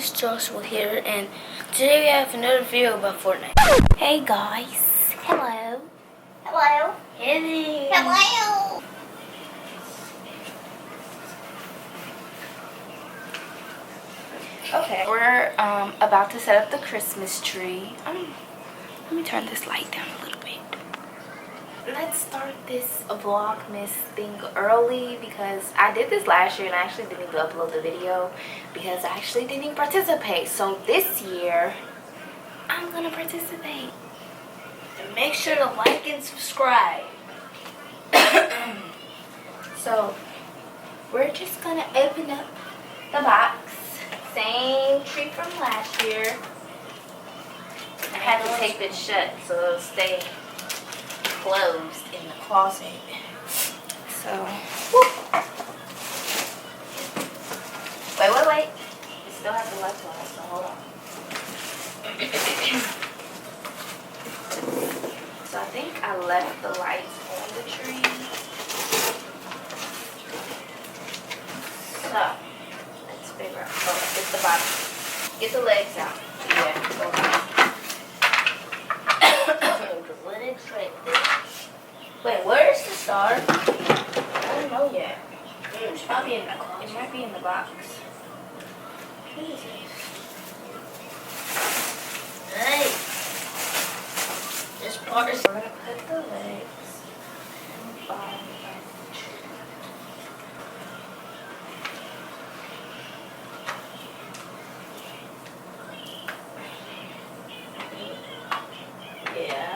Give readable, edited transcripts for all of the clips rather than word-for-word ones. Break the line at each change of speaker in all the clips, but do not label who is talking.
guys, Joshua here, and today we have another video about Fortnite. Hey guys. Hello. Hello. Hello. Hello. Okay, we're about to set up the Christmas tree. Let me turn this light down a little bit. Let's start this Vlogmas thing early because I did this last year and I actually didn't even upload the video because I actually didn't even participate. So this year, I'm gonna participate. And make sure to like and subscribe. So, we're just gonna open up the box. Same tree from last year. I had to tape it shut so it'll stay closed in the closet. So, whoop. Wait. We still have the lights on, so hold on. So I think I left the lights on the tree. So, let's figure out. Oh, get the bottom. Get the legs out. Yeah, hold on. Wait, where's the star? I don't know yet. It might be in the closet. It might be in the box. What is this? Hey! This part is... We're gonna put the legs on the bottom of the tree. Yeah.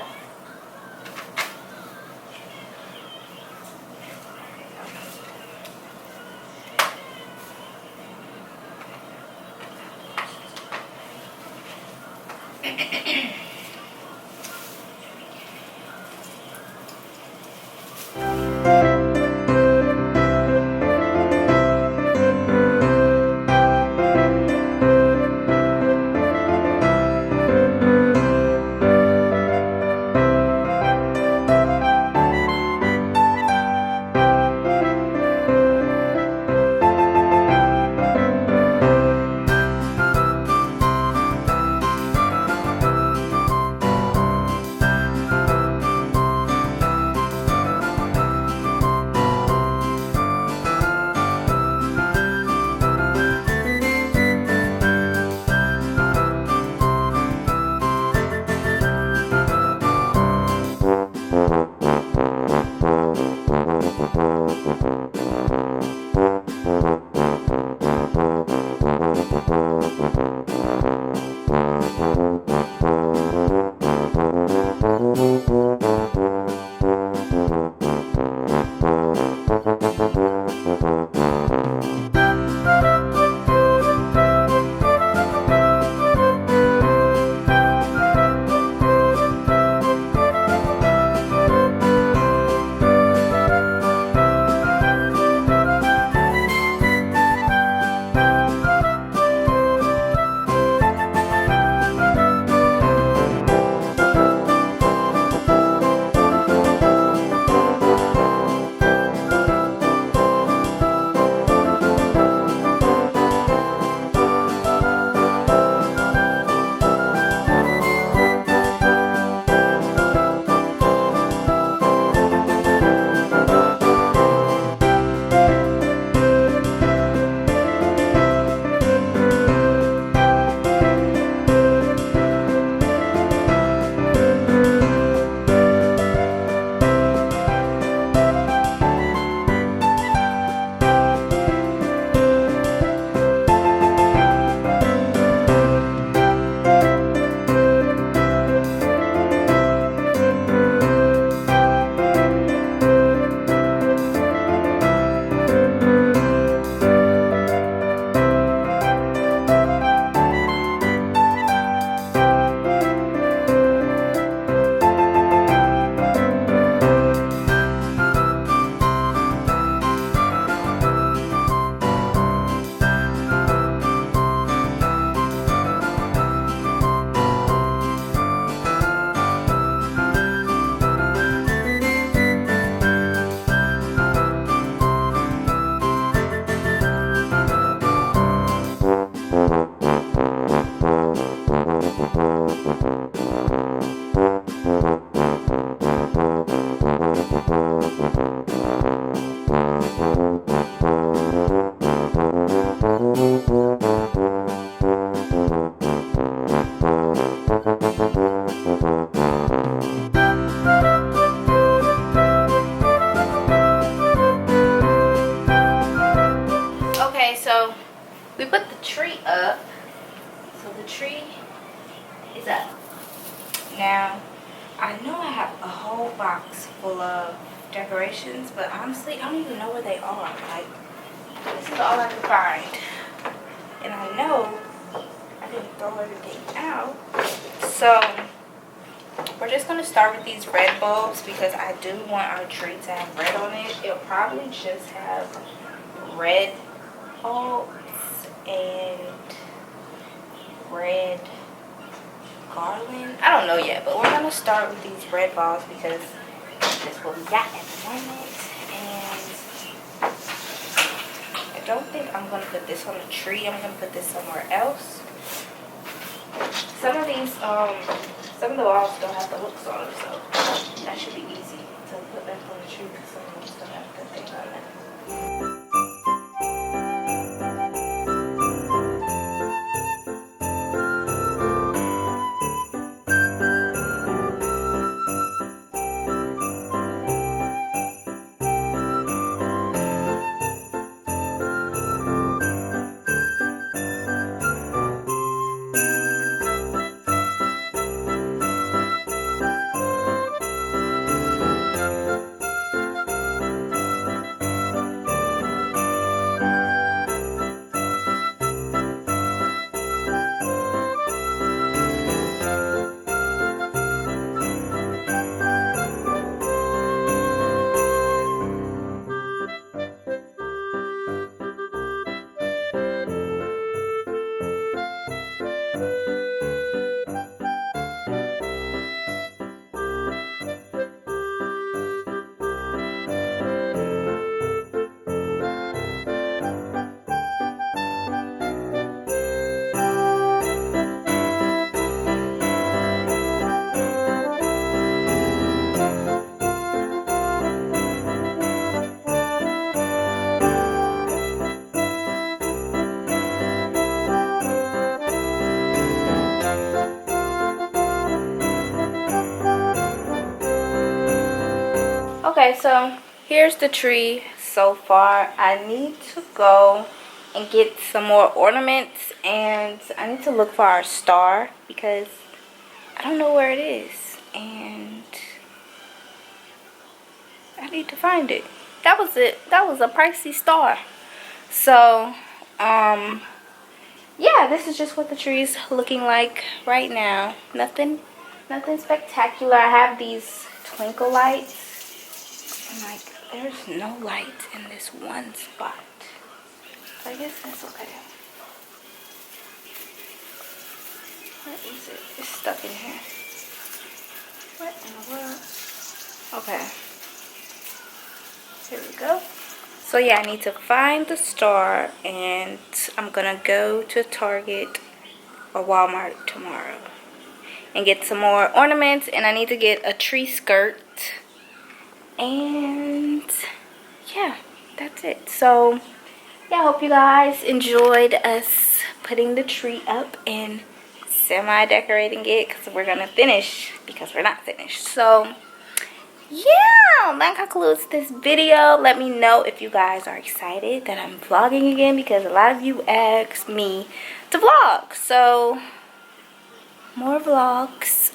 tree is up. Now, I know I have a whole box full of decorations, but honestly, I don't even know where they are. Like, this is all I can find. And I know I didn't throw everything out. So, we're just going to start with these red bulbs because I do want our tree to have red on it. It'll probably just have red bulbs and red garland. I don't know yet, but we're going to start with these red bulbs because that's what we got at the moment. And I don't think I'm going to put this on a tree. I'm going to put this somewhere else. Some of these, some of the walls don't have the hooks on them, so that should be easy to put back on the tree because some of them still have the thing on it. Okay, so here's the tree so far. I need to go and get some more ornaments, and I need to look for our star because I don't know where it is, and I need to find it. That was it. That was a pricey star. So, yeah, this is just what the tree is looking like right now. Nothing spectacular. I have these twinkle lights. And like, there's no light in this one spot. So I guess that's okay. Where is it? It's stuck in here. What in the world? Okay. Here we go. So yeah, I need to find the star, and I'm gonna go to Target or Walmart tomorrow and get some more ornaments, and I need to get a tree skirt. And yeah, that's it. So yeah, I hope you guys enjoyed us putting the tree up and semi-decorating it, because we're gonna finish because we're not finished. So yeah, that concludes this video. Let me know if you guys are excited that I'm vlogging again, because a lot of you asked me to vlog. So more vlogs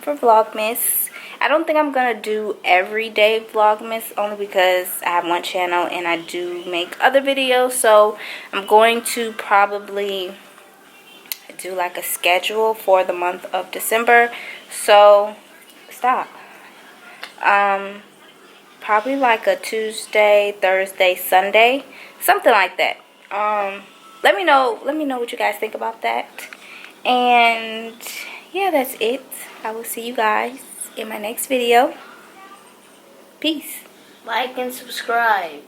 for Vlogmas. I don't think I'm gonna do everyday Vlogmas, only because I have one channel and I do make other videos. So I'm going to probably do like a schedule for the month of December. So stop. Probably like a Tuesday, Thursday, Sunday, something like that. Let me know what you guys think about that. And yeah, that's it. I will see you guys in my next video. Peace.
Like and subscribe.